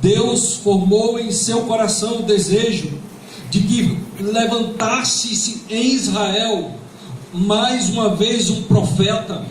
Deus formou em seu coração o desejo de que levantasse-se em Israel mais uma vez um profeta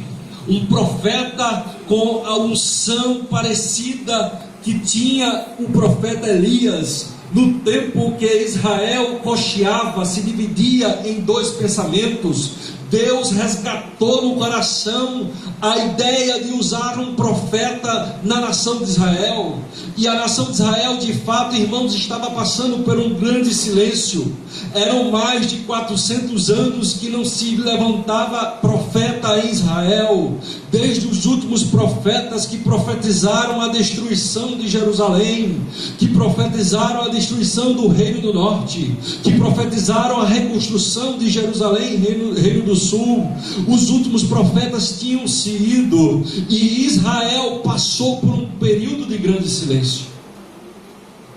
com a unção parecida que tinha o profeta Elias, no tempo que Israel cocheava, se dividia em dois pensamentos. Deus resgatou no coração a ideia de usar um profeta na nação de Israel. E a nação de Israel, de fato, irmãos, estava passando por um grande silêncio. Eram mais de 400 anos que não se levantava profeta em Israel, desde os últimos profetas que profetizaram a destruição de Jerusalém, que profetizaram a destruição do Reino do Norte, que profetizaram a reconstrução de Jerusalém, Reino do Sul. Os últimos profetas tinham se ido e Israel passou por um período de grande silêncio.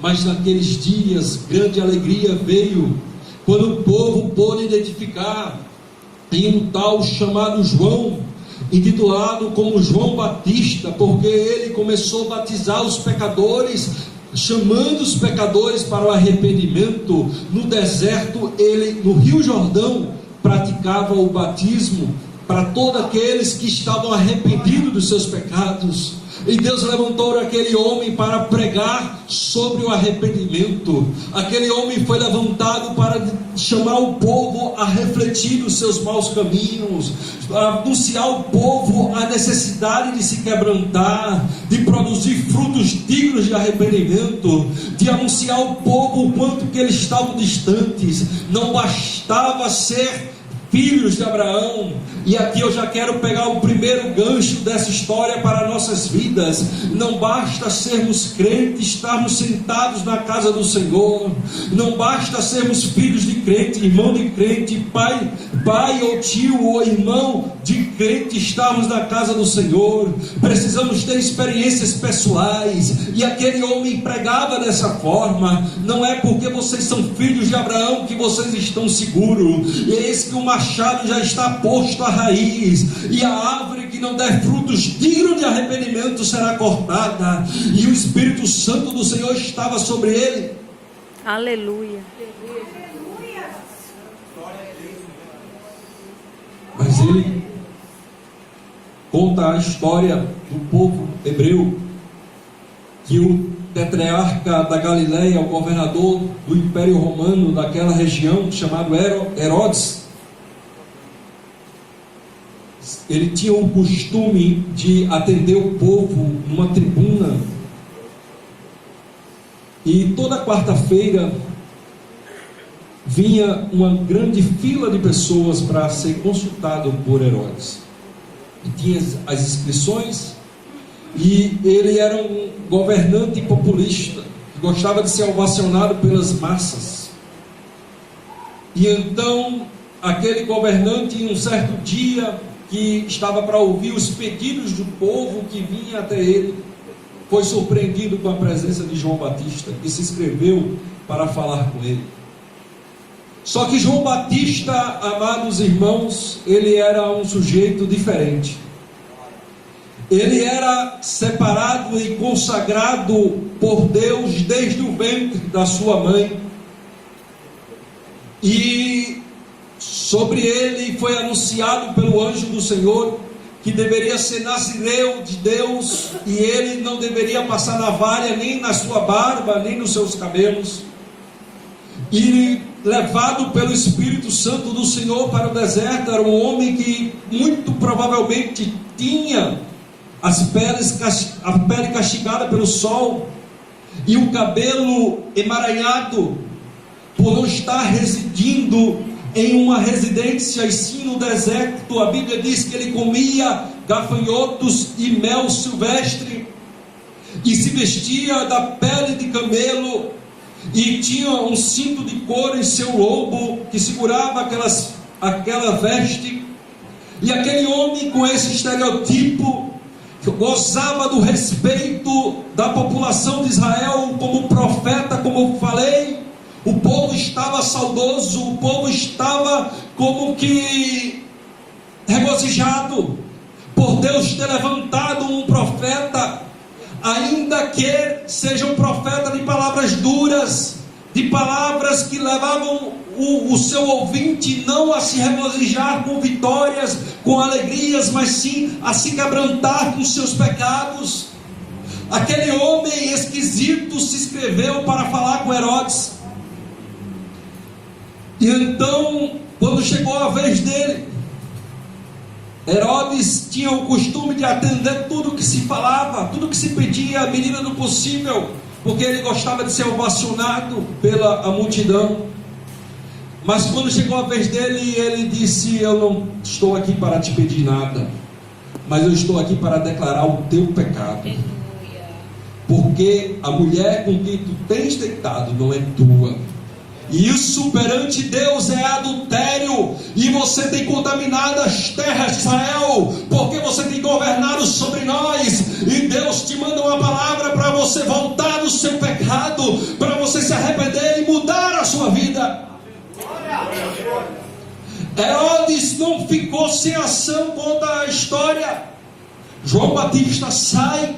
Mas naqueles dias, grande alegria veio quando o povo pôde identificar em um tal chamado João, intitulado como João Batista, porque ele começou a batizar os pecadores, chamando os pecadores para o arrependimento. No deserto, ele, no Rio Jordão, praticava o batismo para todos aqueles que estavam arrependidos dos seus pecados. E Deus levantou aquele homem para pregar sobre o arrependimento. Aquele homem foi levantado para chamar o povo a refletir nos seus maus caminhos, a anunciar ao povo a necessidade de se quebrantar, de produzir frutos dignos de arrependimento, de anunciar ao povo o quanto que eles estavam distantes. Não bastava ser filhos de Abraão. E aqui eu já quero pegar o primeiro gancho dessa história para nossas vidas. Não basta sermos crentes, estarmos sentados na casa do Senhor. Não basta sermos filhos de crente, irmão de crente, pai ou tio ou irmão de crente, estarmos na casa do Senhor. Precisamos ter experiências pessoais. E aquele homem pregava dessa forma. Não é porque vocês são filhos de Abraão que vocês estão seguros. E eis que o machado já está posto à raiz, e a árvore que não der frutos dignos de arrependimento será cortada. E o Espírito Santo do Senhor estava sobre ele. Aleluia. Mas ele conta a história do povo hebreu, que o tetrarca da Galileia, o governador do Império Romano daquela região, chamado Herodes, ele tinha o costume de atender o povo numa tribuna, e toda quarta-feira vinha uma grande fila de pessoas para ser consultado por Herodes. E tinha as inscrições, e ele era um governante populista, que gostava de ser ovacionado pelas massas. E então aquele governante, em um certo dia que estava para ouvir os pedidos do povo que vinha até ele, foi surpreendido com a presença de João Batista, que se inscreveu para falar com ele. Só que João Batista, amados irmãos, ele era um sujeito diferente. Ele era separado e consagrado por Deus desde o ventre da sua mãe. E sobre ele foi anunciado pelo anjo do Senhor que deveria ser nazireu de Deus, e ele não deveria passar navalha nem na sua barba, nem nos seus cabelos. E levado pelo Espírito Santo do Senhor para o deserto, era um homem que muito provavelmente tinha a pele castigada pelo sol, e o cabelo emaranhado, por não estar residindo em uma residência, e sim no deserto. A Bíblia diz que ele comia gafanhotos e mel silvestre, e se vestia da pele de camelo, e tinha um cinto de couro em seu lombo, que segurava aquela veste. E aquele homem, com esse estereotipo, gozava do respeito da população de Israel como profeta, como eu falei. O povo estava saudoso, o povo estava como que regozijado por Deus ter levantado um profeta, ainda que seja um profeta de palavras que levavam o seu ouvinte não a se regozijar com vitórias, com alegrias, mas sim a se quebrantar com seus pecados. Aquele homem esquisito se inscreveu para falar com Herodes. E então, quando chegou a vez dele, Herodes tinha o costume de atender tudo que se falava, tudo que se pedia, à medida do possível, porque ele gostava de ser ovacionado pela multidão. Mas quando chegou a vez dele, ele disse: eu não estou aqui para te pedir nada, mas eu estou aqui para declarar o teu pecado, porque a mulher com quem tu tens deitado não é tua. Isso perante Deus é adultério, e você tem contaminado as terras de Israel, porque você tem governado sobre nós, e Deus te manda uma palavra para você voltar do seu pecado, para você se arrepender e mudar a sua vida. Herodes não ficou sem ação. Conta a história. João Batista sai,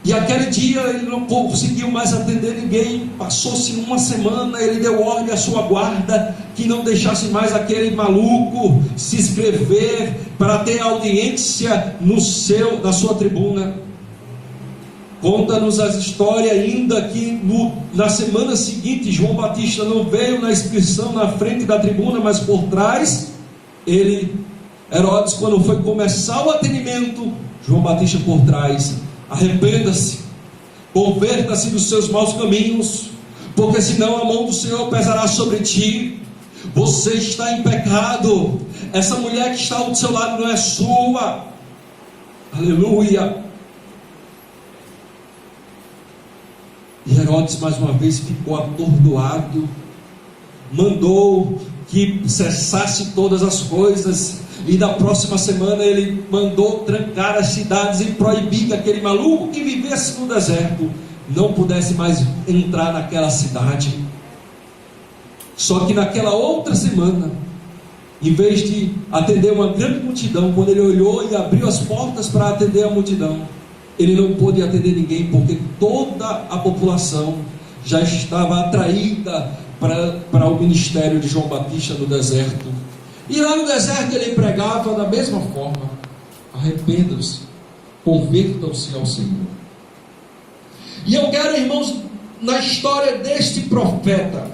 e aquele dia ele não conseguiu mais atender ninguém. Passou-se uma semana, ele deu ordem à sua guarda que não deixasse mais aquele maluco se inscrever para ter audiência na sua tribuna. Conta-nos a história ainda que na semana seguinte João Batista não veio na inscrição na frente da tribuna, mas por trás. Herodes, quando foi começar o atendimento, João Batista por trás: arrependa-se, converta-se dos seus maus caminhos, porque senão a mão do Senhor pesará sobre ti. Você está em pecado. Essa mulher que está ao seu lado não é sua. Aleluia. E Herodes mais uma vez ficou atordoado, mandou que cessasse todas as coisas, e na próxima semana ele mandou trancar as cidades e proibir que aquele maluco que vivesse no deserto não pudesse mais entrar naquela cidade. Só que naquela outra semana, em vez de atender uma grande multidão, quando ele olhou e abriu as portas para atender a multidão, ele não pôde atender ninguém, porque toda a população já estava atraída para o ministério de João Batista no deserto. E lá no deserto ele pregava da mesma forma: arrependam-se, convertam-se ao Senhor. E eu quero, irmãos, na história deste profeta,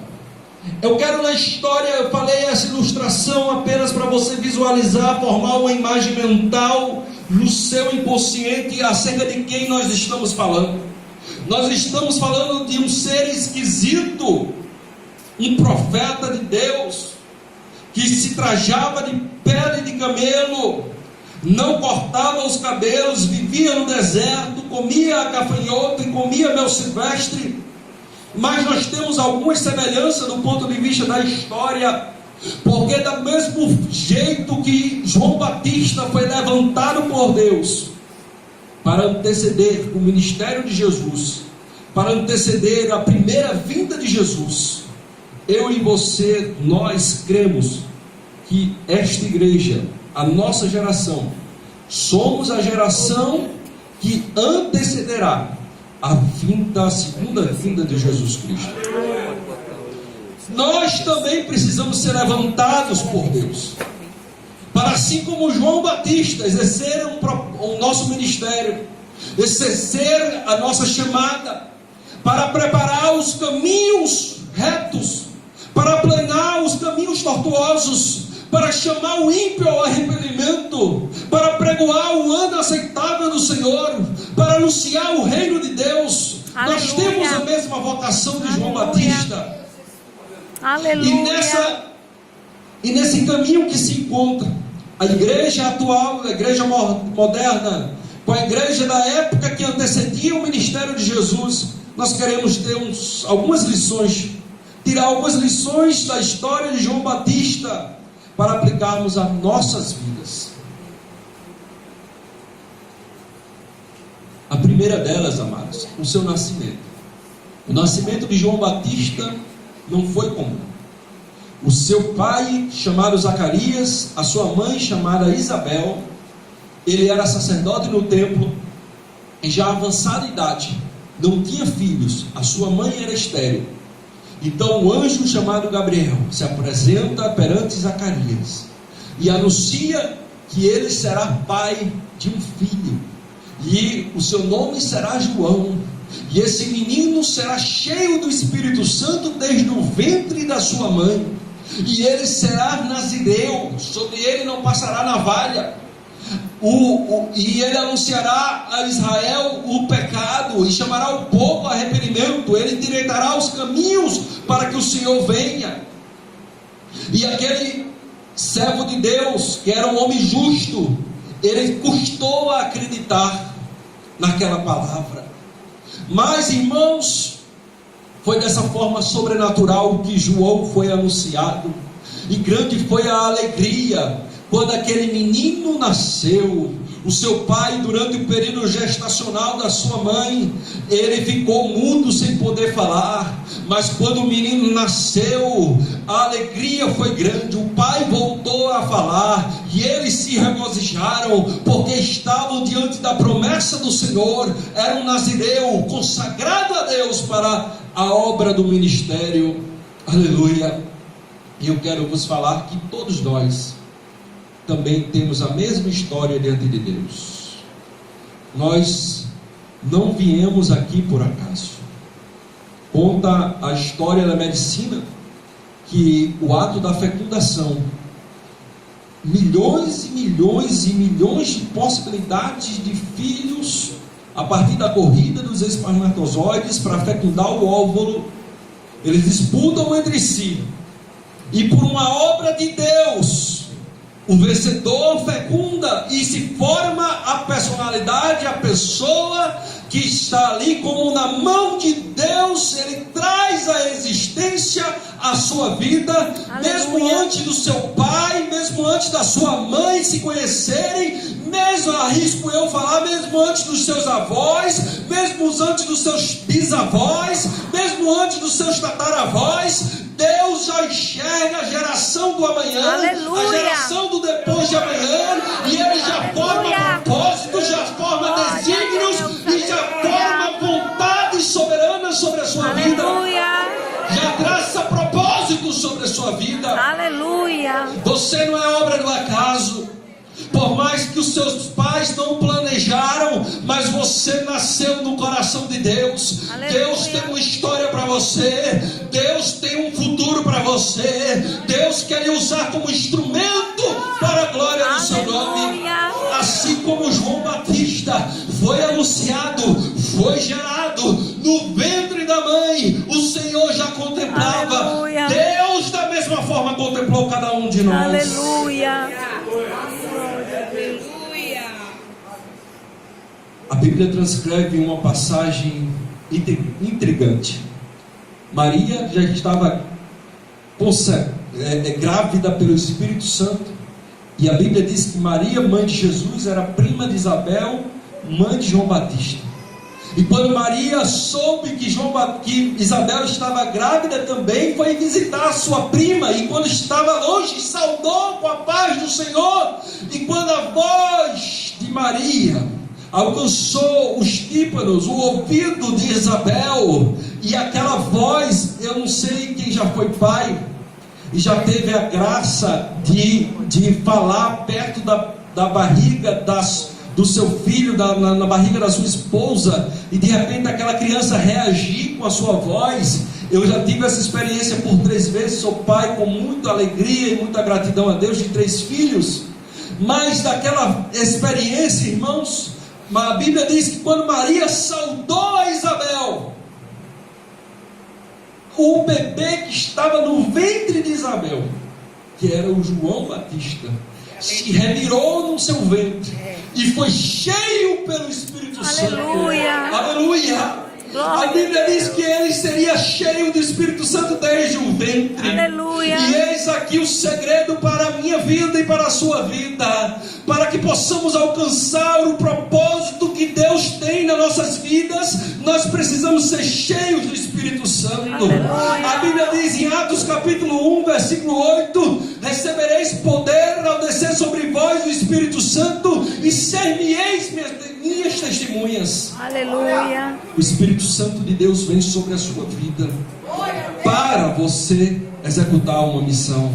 eu falei essa ilustração apenas para você visualizar, formar uma imagem mental no seu inconsciente acerca de quem nós estamos falando. Nós estamos falando de um ser esquisito, um profeta de Deus, que se trajava de pele de camelo, não cortava os cabelos, vivia no deserto, comia gafanhoto e comia mel silvestre. Mas nós temos algumas semelhanças do ponto de vista da história, porque do mesmo jeito que João Batista foi levantado por Deus para anteceder o ministério de Jesus, para anteceder a primeira vinda de Jesus, eu e você, nós cremos que esta igreja, a nossa geração, somos a geração que antecederá a segunda vinda de Jesus Cristo. Nós também precisamos ser levantados por Deus, para, assim como João Batista, exercer o nosso ministério, exercer a nossa chamada, para preparar os caminhos retos, para aplanar os caminhos tortuosos, para chamar o ímpio ao arrependimento, para pregoar o ano aceitável do Senhor, para anunciar o reino de Deus. Aleluia. Nós temos a mesma vocação de João Batista. Aleluia. E nesse caminho que se encontra a igreja atual, a igreja moderna, com a igreja da época que antecedia o ministério de Jesus, nós queremos ter algumas lições, tirar algumas lições da história de João Batista, para aplicarmos a nossas vidas. A primeira delas, amados, o seu nascimento. O nascimento de João Batista não foi comum. O seu pai, chamado Zacarias, a sua mãe, chamada Isabel, ele era sacerdote no templo, e já avançada idade, não tinha filhos, a sua mãe era estéril. Então o anjo chamado Gabriel se apresenta perante Zacarias e anuncia que ele será pai de um filho, e o seu nome será João, e esse menino será cheio do Espírito Santo desde o ventre da sua mãe, e ele será nazireu, sobre ele não passará navalha, e ele anunciará a Israel o pecado, e chamará o povo a arrependimento, ele endireitará os caminhos para que o Senhor venha. E aquele servo de Deus, que era um homem justo, ele custou a acreditar naquela palavra. Mas, irmãos, foi dessa forma sobrenatural que João foi anunciado, e grande foi a alegria quando aquele menino nasceu. O seu pai, durante o período gestacional da sua mãe, ele ficou mudo sem poder falar, mas quando o menino nasceu, a alegria foi grande, o pai voltou a falar, e eles se regozijaram, porque estavam diante da promessa do Senhor, era um nazireu, consagrado a Deus para a obra do ministério, aleluia. E eu quero vos falar que todos nós também temos a mesma história diante de Deus. Nós não viemos aqui por acaso. Conta a história da medicina que o ato da fecundação, milhões e milhões e milhões de possibilidades de filhos a partir da corrida dos espermatozoides para fecundar o óvulo, eles disputam entre si, e por uma obra de Deus, o vencedor fecunda e se forma a personalidade, a pessoa que está ali como na mão de Deus. Ele traz à existência a sua vida, aleluia, mesmo antes do seu pai, mesmo antes da sua mãe se conhecerem, mesmo, arrisco eu falar, mesmo antes dos seus avós, mesmo antes dos seus bisavós, mesmo antes dos seus tataravós. Deus já enxerga a geração do amanhã, aleluia, a geração do depois de amanhã, e Ele já forma propósitos, já forma desígnios, e já forma vontades soberanas sobre a sua vida, já traça propósitos sobre a sua vida, aleluia. Você não é obra do acaso. Por mais que os seus pais não planejaram, mas você nasceu no coração de Deus. Aleluia. Deus tem uma história para você. Deus tem um futuro para você. Deus quer lhe usar como instrumento para a glória do seu nome. Assim como João Batista foi anunciado, foi gerado no ventre da mãe, o Senhor já contemplava. Aleluia. Deus da mesma forma contemplou cada um de nós. Aleluia. A Bíblia transcreve uma passagem intrigante. Maria já estava grávida pelo Espírito Santo, e a Bíblia diz que Maria, mãe de Jesus, era prima de Isabel, mãe de João Batista. E quando Maria soube que Isabel estava grávida também, foi visitar a sua prima, e quando estava longe, saudou com a paz do Senhor. E quando a voz de Maria alcançou os tímpanos, o ouvido de Isabel, e aquela voz, eu não sei quem já foi pai e já teve a graça de falar perto da barriga do seu filho, na barriga da sua esposa, e de repente aquela criança reagir com a sua voz. Eu já tive essa experiência por 3 vezes, sou pai com muita alegria e muita gratidão a Deus de 3 filhos, mas daquela experiência, irmãos, a Bíblia diz que quando Maria saudou a Isabel, o bebê que estava no ventre de Isabel, que era o João Batista, se revirou no seu ventre e foi cheio pelo Espírito Santo. Aleluia! A Bíblia diz que ele seria cheio do Espírito Santo desde o ventre. Aleluia. E eis aqui o segredo para a minha vida e para a sua vida, para que possamos alcançar o propósito que Deus tem nas nossas vidas. Nós precisamos ser cheios do Espírito Santo. Aleluia. A Bíblia diz em Atos capítulo 1 versículo 8: recebereis poder ao descer sobre vós o Espírito Santo, e ser-me-eis minhas testemunhas. Aleluia. O Espírito Santo de Deus vem sobre a sua vida para você executar uma missão.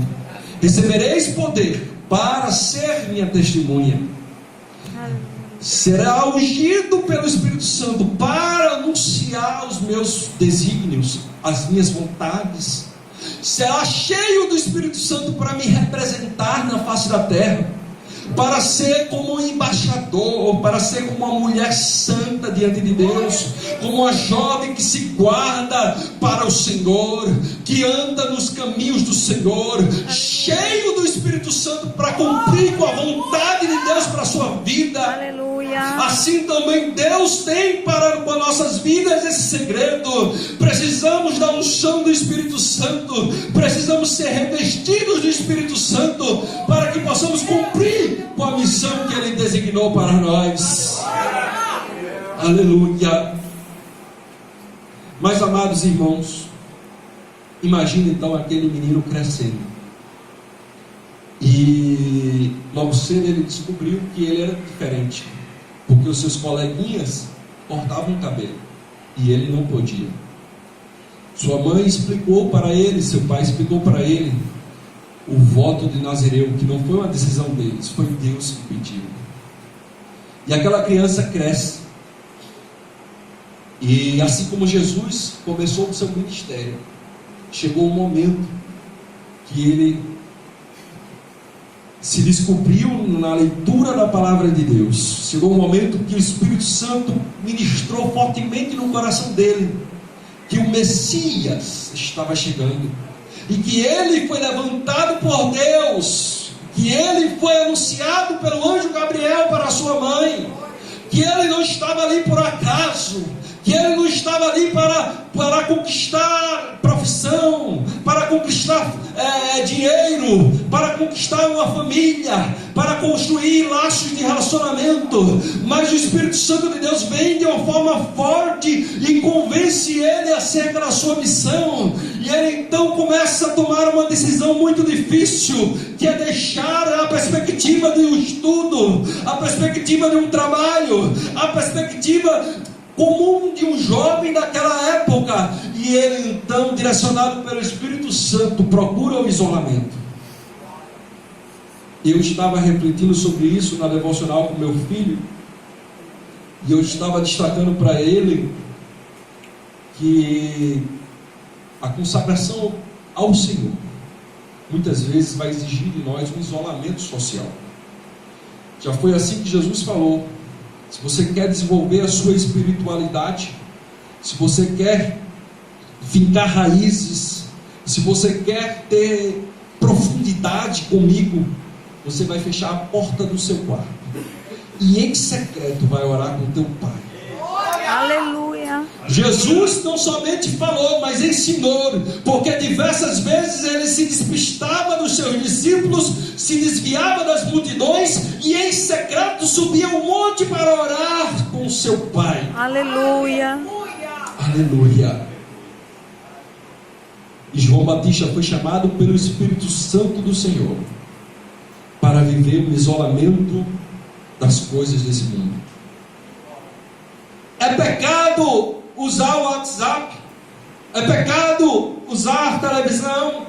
Recebereis poder para ser minha testemunha. Será ungido pelo Espírito Santo para anunciar os meus desígnios, as minhas vontades. Será cheio do Espírito Santo para me representar na face da terra, para ser como um embaixador, para ser como uma mulher santa diante de Deus, como uma jovem que se guarda para o Senhor, que anda nos caminhos do Senhor, cheio do Espírito Santo para cumprir com a vontade de Deus para a sua vida. Aleluia. Assim também Deus tem para com as nossas vidas esse segredo. Precisamos da unção do Espírito Santo, precisamos ser revestidos do Espírito Santo para que possamos cumprir com a missão que Ele designou para nós. Aleluia. Mas, amados irmãos, imagine então aquele menino crescendo, e logo cedo ele descobriu que ele era diferente, porque os seus coleguinhas cortavam o cabelo e ele não podia. Sua mãe explicou para ele, seu pai explicou para ele o voto de Nazireu, que não foi uma decisão deles, foi Deus que pediu. E aquela criança cresce, e assim como Jesus começou o seu ministério, chegou um momento que ele se descobriu na leitura da palavra de Deus. Chegou um momento que o Espírito Santo ministrou fortemente no coração dele que o Messias estava chegando, e que ele foi levantado por Deus, que ele foi anunciado pelo anjo Gabriel para a sua mãe, que ele não estava ali por acaso, que ele não estava ali para conquistar profissão, para conquistar dinheiro, para conquistar uma família, para construir laços de relacionamento, mas o Espírito Santo de Deus vem de uma forma forte e convence ele acerca da sua missão, e ele então começa a tomar uma decisão muito difícil, que é deixar a perspectiva de um estudo, a perspectiva de um trabalho, a perspectiva comum de um jovem daquela época, e ele então, direcionado pelo Espírito Santo, procura o isolamento. Eu estava refletindo sobre isso na devocional com meu filho, e eu estava destacando para ele que a consagração ao Senhor muitas vezes vai exigir de nós um isolamento social. Já foi assim que Jesus falou: se você quer desenvolver a sua espiritualidade, se você quer fincar raízes, se você quer ter profundidade comigo, você vai fechar a porta do seu quarto e em secreto vai orar com o teu pai. Aleluia. Jesus não somente falou, mas ensinou, porque diversas vezes ele se despistava dos seus discípulos, se desviava das multidões e em secreto subia um monte para orar com o seu pai. Aleluia. Aleluia. E João Batista foi chamado pelo Espírito Santo do Senhor para viver o isolamento das coisas desse mundo. É pecado usar o WhatsApp, é pecado usar televisão,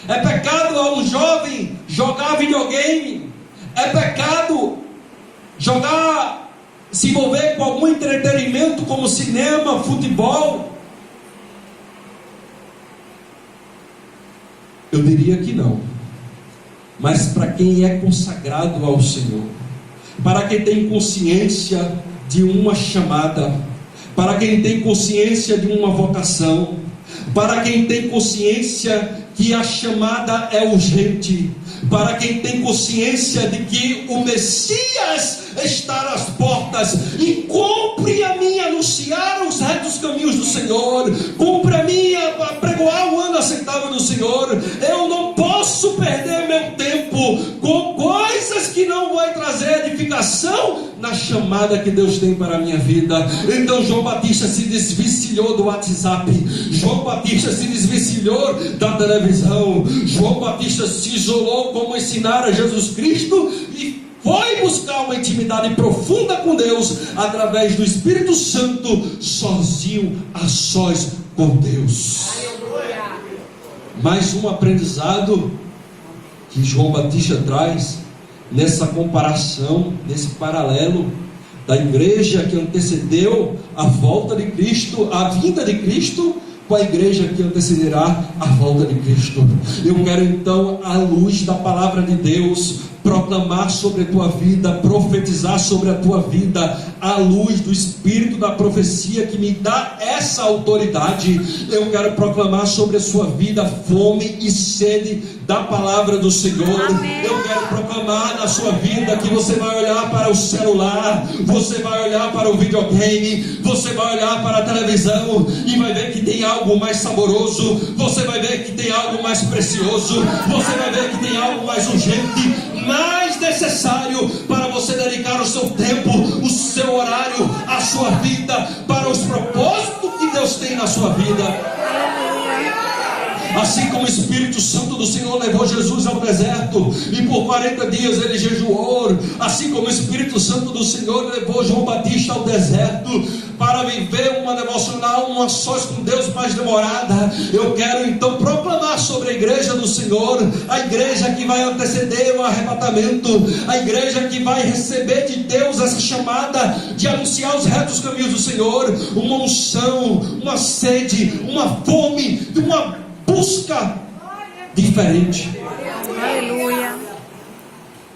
é pecado a um jovem jogar videogame, é pecado se envolver com algum entretenimento como cinema, futebol. Eu diria que não, mas para quem é consagrado ao Senhor, para quem tem consciência de uma chamada, para quem tem consciência de uma vocação, para quem tem consciência que a chamada é urgente, para quem tem consciência de que o Messias está às portas, e cumpre a mim anunciar os retos caminhos do Senhor, cumpre a mim pregoar o ano aceitável do Senhor. Eu não posso perder meu tempo com coisas que não vão trazer edificação na chamada que Deus tem para a minha vida. Então João Batista se desvencilhou do WhatsApp, João Batista se desvencilhou da televisão, João Batista se isolou como ensinar a Jesus Cristo e foi buscar uma intimidade profunda com Deus através do Espírito Santo, sozinho, a sós com Deus. Mais um aprendizado que João Batista traz nessa comparação, nesse paralelo da igreja que antecedeu a volta de Cristo, a vinda de Cristo, com a igreja que antecederá a volta de Cristo. Eu quero então, à luz da palavra de Deus, proclamar sobre a tua vida, profetizar sobre a tua vida, à luz do Espírito da profecia que me dá essa autoridade. Eu quero proclamar sobre a sua vida fome e sede da palavra do Senhor. Amém. Eu quero proclamar na sua vida que você vai olhar para o celular, você vai olhar para o videogame, você vai olhar para a televisão e vai ver que tem algo mais saboroso, você vai ver que tem algo mais precioso, você vai ver que tem algo mais urgente, mais necessário para você dedicar o seu tempo, o seu horário, a sua vida para os propósitos que Deus tem na sua vida. Assim como o Espírito Santo do Senhor levou Jesus ao deserto e por 40 dias ele jejuou, assim como o Espírito Santo do Senhor levou João Batista ao deserto para viver uma devocional, uma sós com Deus mais demorada, eu quero então proclamar sobre a igreja do Senhor, a igreja que vai anteceder o arrebatamento, a igreja que vai receber de Deus essa chamada de anunciar os retos caminhos do Senhor, uma unção, uma sede, uma fome, uma busca diferente. Aleluia.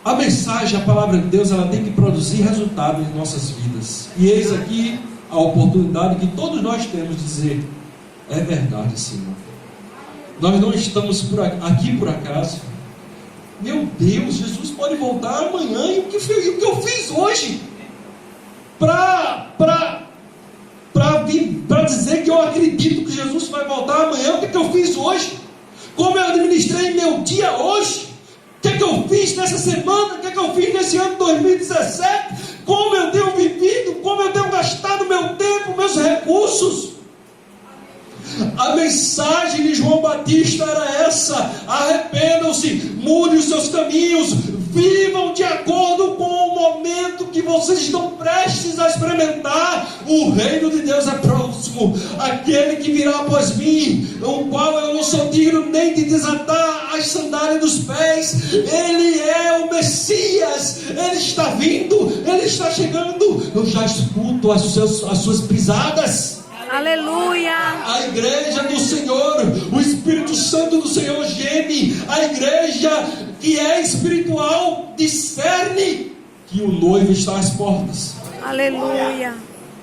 A mensagem, a palavra de Deus, ela tem que produzir resultado em nossas vidas. E eis aqui a oportunidade que todos nós temos de dizer: é verdade, Senhor. Nós não estamos aqui por acaso. Meu Deus, Jesus pode voltar amanhã. E o que eu fiz hoje para dizer que eu acredito que Jesus vai voltar amanhã? O que eu fiz hoje? Como eu administrei meu dia hoje? O que eu fiz nessa semana? O que eu fiz nesse ano de 2017? Como eu tenho vivido? Como eu tenho gastado meu tempo, meus recursos? A mensagem de João Batista era essa: arrependam-se, mudem os seus caminhos, vivam de acordo com o momento que vocês estão prestes a experimentar. O reino de Deus é próximo. Aquele que virá após mim, o qual eu não sou digno nem de desatar as sandálias dos pés, ele é o Messias, ele está vindo, ele está chegando. Eu já escuto as suas pisadas. Aleluia. A igreja do Senhor, o Espírito Santo do Senhor geme. A igreja que é espiritual discerne que o noivo está às portas. Aleluia.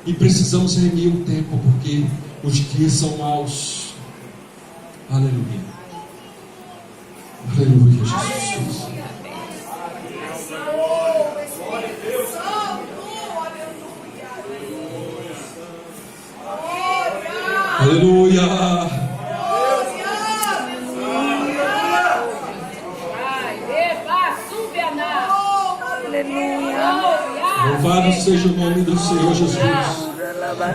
E precisamos remir o tempo, porque os dias são maus. Aleluia. Aleluia, Jesus. Aleluia. Louvado seja o nome do Senhor Jesus.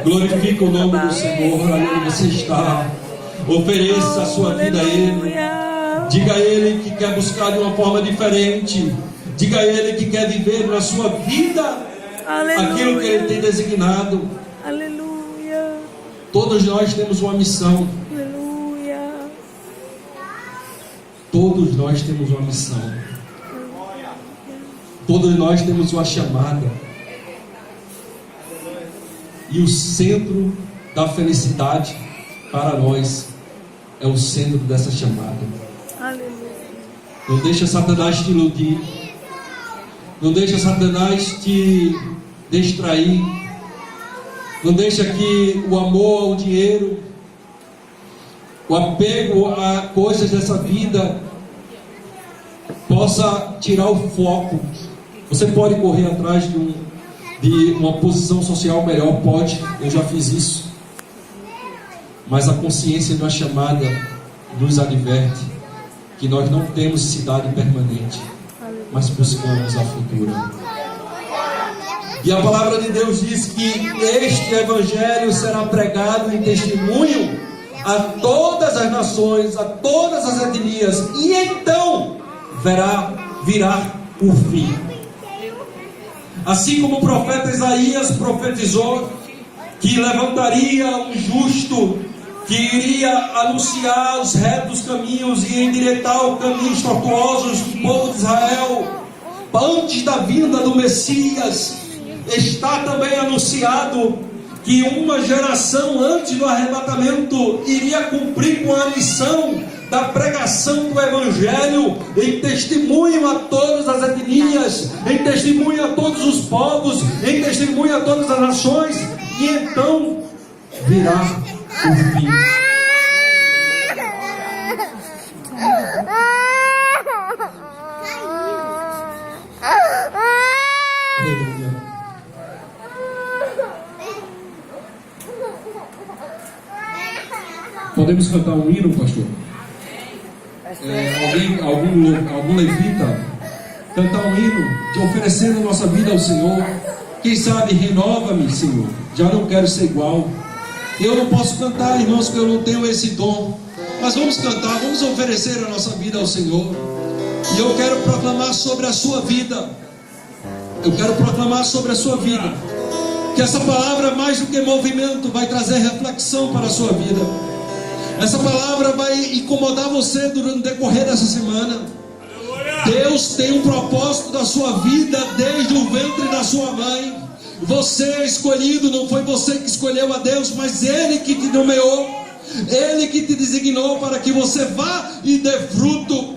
Glorifica o nome do Senhor. Aleluia. Você está. Ofereça a sua vida a Ele. Diga a Ele que quer buscar de uma forma diferente. Diga a Ele que quer viver na sua vida aquilo que Ele tem designado. Aleluia. Todos nós temos uma missão. Aleluia. Todos nós temos uma missão. Todos nós temos uma chamada. E o centro da felicidade para nós é o centro dessa chamada. Aleluia. Não deixa Satanás te iludir. Não deixa Satanás te distrair. Não deixa que o amor ao dinheiro, o apego a coisas dessa vida possa tirar o foco. Você pode correr atrás de uma posição social melhor, pode, eu já fiz isso. Mas a consciência de uma chamada nos adverte que nós não temos cidade permanente, mas buscamos a futura. E a palavra de Deus diz que este evangelho será pregado em testemunho a todas as nações, a todas as etnias, e então virá o fim. Assim como o profeta Isaías profetizou que levantaria um justo que iria anunciar os retos caminhos e endireitar os caminhos tortuosos do povo de Israel. Antes da vinda do Messias, está também anunciado que uma geração antes do arrebatamento iria cumprir com a missão da pregação do Evangelho em testemunho a todas as etnias, em testemunho a todos os povos, em testemunho a todas as nações, e então virá o fim. Podemos cantar um hino, pastor? Algum levita cantar um hino, oferecendo nossa vida ao Senhor. Quem sabe, renova-me, Senhor. Já não quero ser igual. Eu não posso cantar, irmãos, porque eu não tenho esse dom. Mas vamos cantar, vamos oferecer a nossa vida ao Senhor. E eu quero proclamar sobre a sua vida. Eu quero proclamar sobre a sua vida. Que essa palavra, mais do que movimento, vai trazer reflexão para a sua vida. Essa palavra vai incomodar você durante o decorrer dessa semana. Deus tem um propósito da sua vida desde o ventre da sua mãe. Você é escolhido, não foi você que escolheu a Deus, mas Ele que te nomeou, Ele que te designou para que você vá e dê fruto.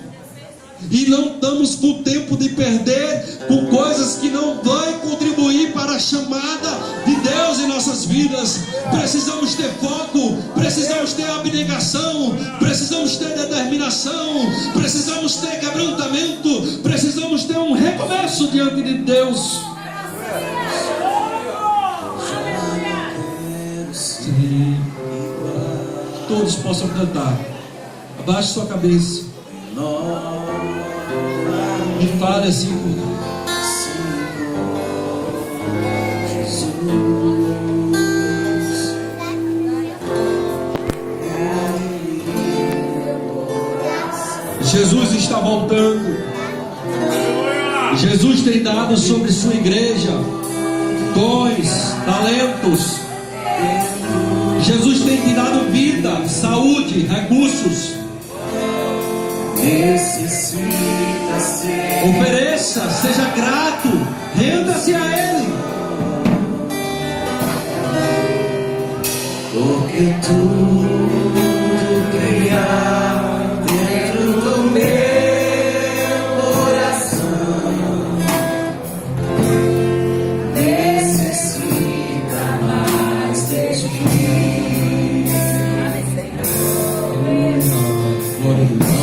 E não estamos com tempo de perder com coisas que não vão contribuir para a chamada de Deus em nossas vidas. Precisamos ter foco, precisamos ter abnegação, precisamos ter determinação, precisamos ter quebrantamento, precisamos ter um recomeço diante de Deus. Sim. Todos possam cantar. Abaixe sua cabeça e fale assim comigo. Jesus está voltando. Jesus tem dado sobre sua igreja dons, talentos. Jesus tem te dado vida, saúde, recursos. Ofereça, seja grato, renda-se a Ele. Porque tudo criar dentro do meu coração necessita mais de ti. Glória a Deus.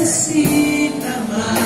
necessita mais